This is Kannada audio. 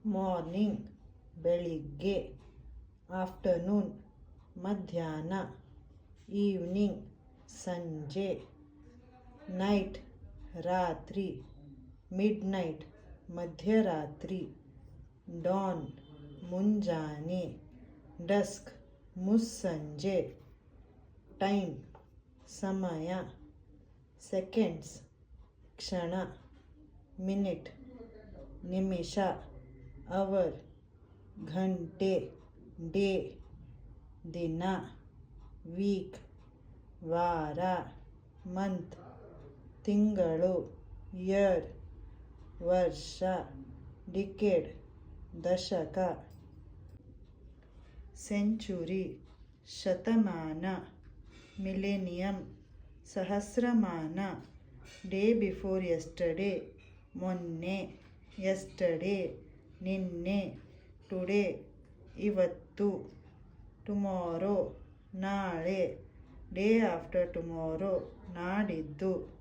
ಮಾರ್ನಿಂಗ್ ಬೆಳಿಗ್ಗೆ, ಆಫ್ಟರ್ನೂನ್ ಮಧ್ಯಾಹ್ನ, ಈವ್ನಿಂಗ್ ಸಂಜೆ, ನೈಟ್ ರಾತ್ರಿ, ಮಿಡ್ನೈಟ್ ಮಧ್ಯರಾತ್ರಿ, ಡಾನ್ ಮುಂಜಾನೆ, ಡಸ್ಕ್ ಮುಸ್ಸಂಜೆ, ಟೈಮ್ ಸಮಯ, ಸೆಕೆಂಡ್ಸ್ ಕ್ಷಣ, ಮಿನಿಟ್ ನಿಮಿಷ, ಅವರ್ ಗಂಟೆ, ಡೇ ದಿನ, ವೀಕ್ ವಾರ, ಮಂತ್ ತಿಂಗಳು, ಇಯರ್ ವರ್ಷ, ಡಿಕೇಡ್ ದಶಕ, ಸೆಂಚುರಿ ಶತಮಾನ, ಮಿಲೇನಿಯಂ ಸಹಸ್ರಮಾನ, ಡೇ ಬಿಫೋರ್ ಯೆಸ್ಟರ್ಡೇ ಮೊನ್ನೆ, ಯೆಸ್ಟರ್ಡೇ ನಿನ್ನೆ, ಟುಡೇ ಇವತ್ತು, ಟುಮಾರೋ ನಾಳೆ, ಡೇ ಆಫ್ಟರ್ ಟುಮಾರೋ ನಾಡಿದ್ದು.